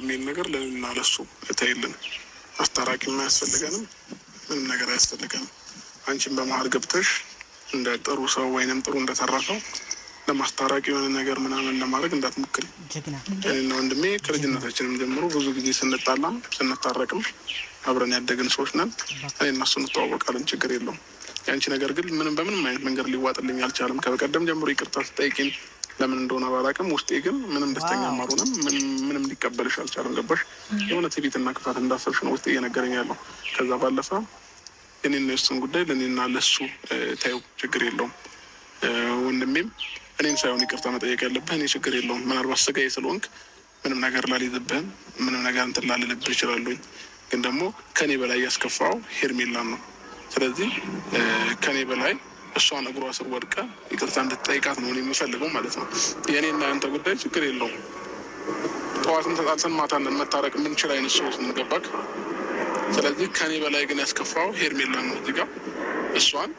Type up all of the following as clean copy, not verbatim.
የሚል ነገር ለእና ለሱ እታይልን። አስታራቂም አያስፈልገንም፣ ምንም ነገር አያስፈልገንም። አንቺን በመሀል ገብተሽ እንደ ጥሩ ሰው ወይንም ጥሩ እንደተረፈው ለማስታራቂ የሆነ ነገር ምናምን ለማድረግ እንዳትሞክሪ። እኔና ወንድሜ ከልጅነታችንም ጀምሮ ብዙ ጊዜ ስንጣላም ስንታረቅም አብረን ያደግን ሰዎች ነን። እኔ እና እሱ እንተዋወቃለን፣ ችግር የለውም። የአንቺ ነገር ግን በምንም አይነት መንገድ ሊዋጥልኝ አልቻለም። ከበቀደም ጀምሮ ይቅርታ ስጠይቂኝ ለምን እንደሆነ ባላውቅም ውስጤ ግን ምንም ደስተኛ አልሆነም። ምንም ሊቀበልሽ አልቻለም። ገባሽ? የሆነ ትዕቢትና ክፋት እንዳሰብሽ ነው ውስጤ እየነገረኝ ያለው። ከዛ ባለፈ እኔና የእሱን ጉዳይ ለእኔና ለሱ ታዩ፣ ችግር የለውም። ወንድሜም እኔን ሳይሆን ይቅርታ መጠየቅ ያለብህ፣ እኔ ችግር የለውም። ምናልባት ስጋዬ ስለሆንክ ምንም ነገር ላልይዝብህም ምንም ነገር እንትን ላልልብህ ይችላሉኝ። ግን ደግሞ ከኔ በላይ ያስከፋው ሄርሜላን ነው። ስለዚህ ከኔ በላይ እሷን እግሯ ስር ወድቀ ይቅርታ እንድትጠይቃት ነው የምፈልገው ማለት ነው። የእኔና ያንተ ጉዳይ ችግር የለውም። ጠዋትን ተጣልተን ማታ መታረቅ የምንችል አይነት ሰዎች እንገባክ። ስለዚህ ከኔ በላይ ግን ያስከፋው ሄርሜላን ነው። እዚህ ጋር እሷን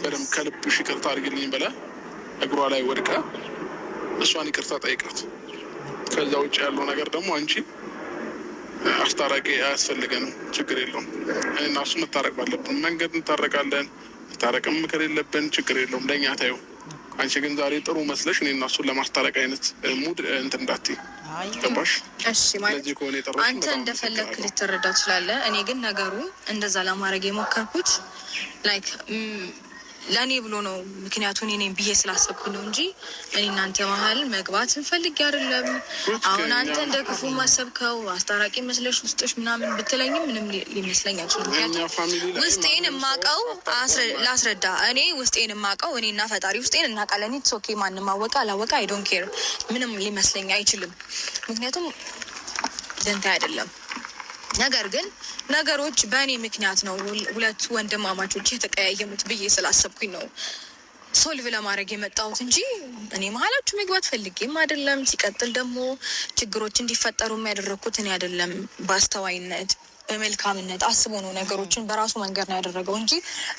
በደምብ ከልብሽ ይቅርታ አድርግልኝ ብለህ እግሯ ላይ ወድቀ እሷን ይቅርታ ጠይቃት። ከዛ ውጭ ያለው ነገር ደግሞ አንቺ አስታራቂ አያስፈልገንም፣ ችግር የለውም። እኔና እሱ መታረቅ ባለብን መንገድ እንታረቃለን። መታረቅም ምክር የለብን፣ ችግር የለውም። ለእኛ ታየው። አንቺ ግን ዛሬ ጥሩ መስለሽ እኔና እሱን ለማስታረቅ አይነት ሙድ እንትን እንዳትዪ፣ ገባሽ? እሺ ማለት አንተ እንደፈለግክ ልትረዳው ትችላለህ። እኔ ግን ነገሩ እንደዛ ለማድረግ የሞከርኩት ላይክ ለእኔ ብሎ ነው። ምክንያቱን እኔ ብዬ ስላሰብኩ ነው እንጂ እኔ እናንተ መሀል መግባት እንፈልግ አይደለም። አሁን አንተ እንደ ክፉ ማሰብከው አስታራቂ መስለሽ ውስጥሽ ምናምን ብትለኝም ምንም ሊመስለኝ አይችልም። ምክንያቱም ውስጤን የማውቀው ላስረዳ፣ እኔ ውስጤን የማውቀው እኔና ፈጣሪ ውስጤን እናውቃለን። ኢትስ ኦኬ፣ ማንም አወቀ አላወቀ አይ ዶንት ኬር፣ ምንም ሊመስለኝ አይችልም። ምክንያቱም ደንታ አይደለም። ነገር ግን ነገሮች በእኔ ምክንያት ነው ሁለቱ ወንድማማቾች የተቀያየሙት ብዬ ስላሰብኩኝ ነው ሶልቭ ለማድረግ የመጣሁት እንጂ እኔ መሀላችሁ መግባት ፈልጌም አይደለም። ሲቀጥል ደግሞ ችግሮች እንዲፈጠሩ ያደረግኩት እኔ አይደለም። በአስተዋይነት በመልካምነት አስቦ ነው ነገሮችን በራሱ መንገድ ነው ያደረገው እንጂ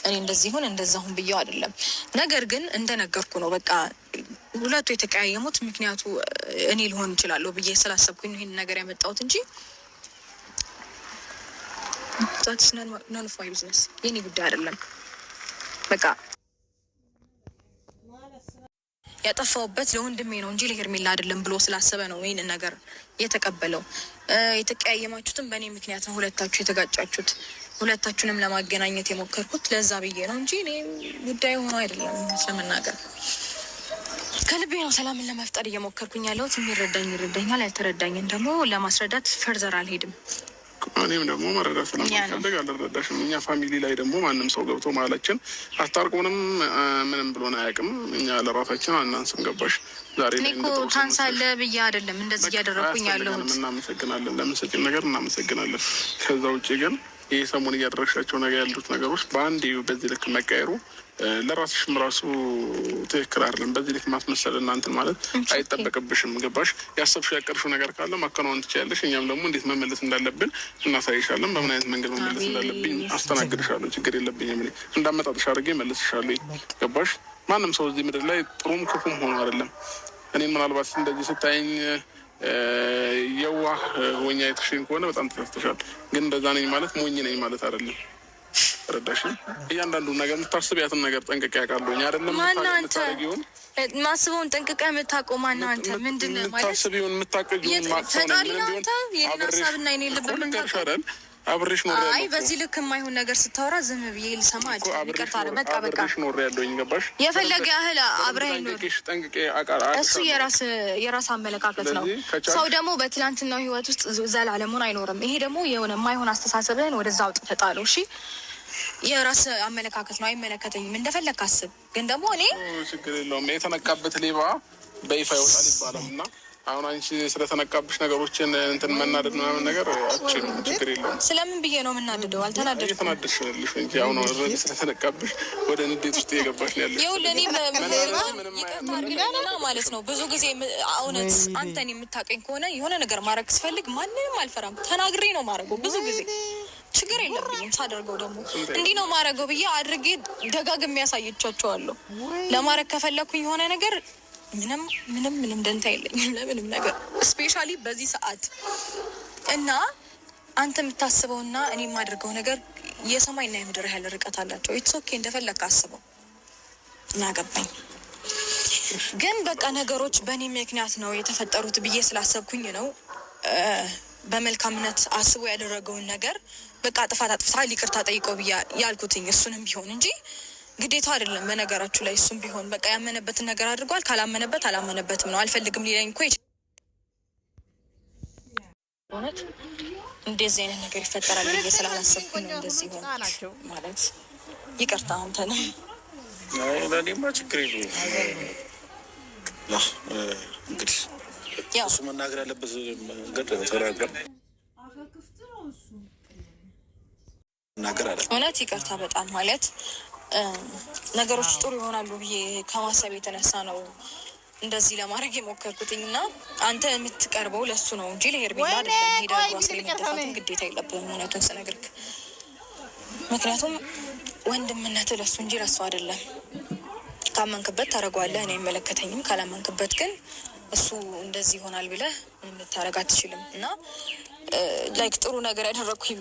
እኔ እንደዚህ ሁን እንደዛሁን ብዬው አይደለም። ነገር ግን እንደነገርኩ ነው በቃ ሁለቱ የተቀያየሙት ምክንያቱ እኔ ሊሆን ይችላለሁ ብዬ ስላሰብኩኝ ነው ይህን ነገር ያመጣሁት እንጂ ዛትስ ነን ኦፍ ማይ ቢዝነስ፣ የኔ ጉዳይ አይደለም። በቃ ያጠፋውበት ለወንድሜ ነው እንጂ ለሄርሜላ አይደለም ብሎ ስላሰበ ነው ይህንን ነገር የተቀበለው። የተቀያየማችሁትም በእኔ ምክንያት ነው ሁለታችሁ የተጋጫችሁት። ሁለታችሁንም ለማገናኘት የሞከርኩት ለዛ ብዬ ነው እንጂ እኔ ጉዳይ ሆኖ አይደለም። ስለመናገር ከልቤ ነው ሰላምን ለመፍጠር እየሞከርኩኝ ያለሁት። የሚረዳኝ ይረዳኛል፣ ያልተረዳኝን ደግሞ ለማስረዳት ፈርዘር አልሄድም። እኔም ደግሞ መረዳት ስለማልፈልግ አልረዳሽም። እኛ ፋሚሊ ላይ ደግሞ ማንም ሰው ገብቶ መሀላችን አስታርቆንም ምንም ብሎን አያውቅም። እኛ ለራሳችን አናንስም። ገባሽ? ዛሬ ላይ እኮ ታንሳለህ ብዬ አይደለም እንደዚህ እያደረግኩኝ ያለሁት። እናመሰግናለን፣ ለምሰጪን ነገር እናመሰግናለን። ከዛ ውጭ ግን ይህ ሰሞን እያደረግሻቸው ነገር ያሉት ነገሮች በአንድ በዚህ ልክ መቀየሩ ለራስሽም ራሱ ትክክል አይደለም። በዚህ ልክ ማስመሰል እናንትን ማለት አይጠበቅብሽም። ገባሽ? ያሰብሽው ያቀርሽው ነገር ካለ ማከናወን ትችያለሽ። እኛም ደግሞ እንዴት መመለስ እንዳለብን እናሳይሻለን። በምን አይነት መንገድ መመለስ እንዳለብኝ አስተናግድሻለሁ። ችግር የለብኝም። እኔ እንዳመጣጥሽ አድርጌ መልስሻለሁ። ገባሽ? ማንም ሰው እዚህ ምድር ላይ ጥሩም ክፉም ሆኖ አይደለም። እኔን ምናልባት እንደዚህ ስታይኝ የዋህ ሆኛ የተሽኝ ከሆነ በጣም ተሳስተሻል። ግን እንደዛ ነኝ ማለት ሞኝ ነኝ ማለት አይደለም። ረዳሽ? እያንዳንዱ ነገር የምታስቢያትን ነገር ጠንቅቄ ያውቃለሁ። አይደለም የምታደርጊውን ማስበውን ጠንቅቄ የምታውቀው ማነው አንተ? ምንድን ነው ማለት የምታስቢውን የምታውቂውን ፈጣሪ ነው አንተ? የኔን ሀሳብና የኔ ልብ ምንታውቀው አብሬሽ ኖር ያለው። አይ በዚህ ልክ የማይሆን ነገር ስታወራ ዝም ብዬ ልሰማ አልችልም። ይቅርታ ነው። በቃ አብሬሽ ኖር ያለውኝ። ገባሽ? የፈለገ ያህል አብረኸኝ ኖር። ጠንቅቄ አውቃለሁ። እሱ የራስ አመለካከት ነው። ሰው ደግሞ በትላንትናው ህይወት ውስጥ ዘላለሙን አይኖርም። ይሄ ደግሞ የሆነ የማይሆን አስተሳሰብህን ወደዛ አውጥተህ ጣለው። እሺ? የራስ አመለካከት ነው። አይመለከተኝም። እንደፈለግ አስብ። ግን ደግሞ እኔ ችግር የለውም። የተነቃበት ሌባ በይፋ ይወጣል ይባላል እና አሁን አንቺ ስለተነቃብሽ ነገሮችን እንትን መናደድ ምናምን ነገር አችል ችግር የለውም። ስለምን ብዬ ነው የምናደደው? አልተናደድኩም። እየተናደድሽ ያለሽ እንጂ አሁን ኦልሬዲ ስለተነቃብሽ ወደ ንዴት ውስጥ እየገባሽ ነው ያለሽ። ይኸውልህ እኔ ይቅርታ ማለት ነው። ብዙ ጊዜ እውነት አንተን የምታውቀኝ ከሆነ የሆነ ነገር ማድረግ ስፈልግ ማንንም አልፈራም። ተናግሬ ነው ማድረገው። ብዙ ጊዜ ችግር የለብኝም። ሳደርገው ደግሞ እንዲህ ነው ማድረገው ብዬ አድርጌ ደጋግሜ ያሳየቻቸዋለሁ። ለማድረግ ከፈለኩኝ የሆነ ነገር ምንም ደንታ የለኝም ለምንም ነገር ስፔሻሊ በዚህ ሰዓት እና አንተ የምታስበውና እኔ የማደርገው ነገር የሰማይና የምድር ያህል ርቀት አላቸው። ኢትስ ኦኬ እንደፈለክ አስበው እና ገባኝ። ግን በቃ ነገሮች በእኔ ምክንያት ነው የተፈጠሩት ብዬ ስላሰብኩኝ ነው በመልካምነት አስቦ ያደረገውን ነገር በቃ ጥፋት አጥፍታ ይቅርታ ጠይቀው ብዬ ያልኩትኝ እሱንም ቢሆን እንጂ ግዴታ አይደለም። በነገራችሁ ላይ እሱም ቢሆን በቃ ያመነበትን ነገር አድርጓል። ካላመነበት አላመነበትም ነው። አልፈልግም ሊለኝ እኮ እውነት እንደዚህ አይነት ነገር ይፈጠራል ብዬ ስላላሰብኩኝ ነው እንደዚህ ሆነ ማለት ይቅርታ አንተንም ለእኔማ ችግር የለውም። እንግዲህ እሱ መናገር ያለበት መንገድ ተናገር አለ። እውነት ይቅርታ በጣም ማለት ነገሮች ጥሩ ይሆናሉ ብዬ ከማሰብ የተነሳ ነው እንደዚህ ለማድረግ የሞከርኩትኝ እና አንተ የምትቀርበው ለሱ ነው እንጂ ለሄርሜላ አይደለም። ሄዳ ራስን የመደፋትን ግዴታ የለብህም እውነቱን ስነግርህ። ምክንያቱም ወንድምነት ለሱ እንጂ ለሱ አይደለም። ካመንክበት ታደርገዋለህ፣ እኔ አይመለከተኝም። ካላመንክበት ግን እሱ እንደዚህ ይሆናል ብለህ ምንም ልታደርግ አትችልም። እና ላይክ ጥሩ ነገር ያደረግኩኝ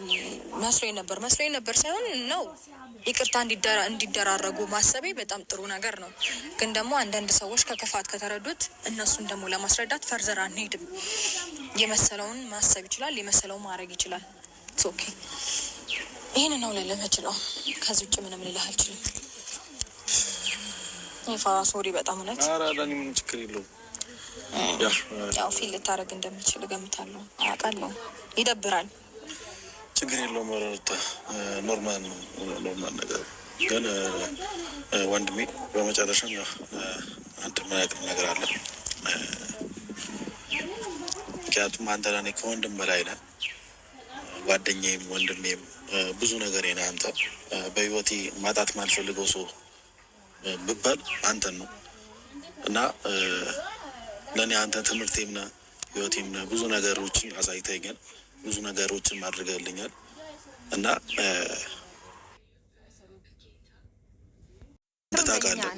መስሎኝ ነበር ሳይሆን ነው ይቅርታ እንዲደራረጉ ማሰቤ በጣም ጥሩ ነገር ነው። ግን ደግሞ አንዳንድ ሰዎች ከክፋት ከተረዱት እነሱን ደግሞ ለማስረዳት ፈርዘር አንሄድም። የመሰለውን ማሰብ ይችላል፣ የመሰለውን ማድረግ ይችላል። ኦኬ ይህን ነው ልልህ የምችለው። ከዚህ ውጭ ምንም ልልህ አልችልም። ይፋ ሶሪ በጣም እውነት። ኧረ ለእኔ ምንም ችግር የለውም። ያው ፊል ልታደርግ እንደምችል እገምታለሁ፣ አውቃለሁ። ይደብራል። ችግር የለውም። ኖርማል ነው፣ ኖርማል ነገር ግን ወንድሜ በመጨረሻም አንድ የማያውቅም ነገር አለ። ምክንያቱም አንተ ለእኔ ከወንድም በላይ ነህ፣ ጓደኛዬም ወንድሜም ብዙ ነገር ነህ አንተ። በህይወቴ ማጣት ማልፈልገው ሰው ብባል አንተን ነው እና ለእኔ አንተ ትምህርቴም ነህ፣ ህይወቴም ነህ። ብዙ ነገሮችን አሳይተኸኛል፣ ብዙ ነገሮችን አድርገልኛል እና ታውቃለህ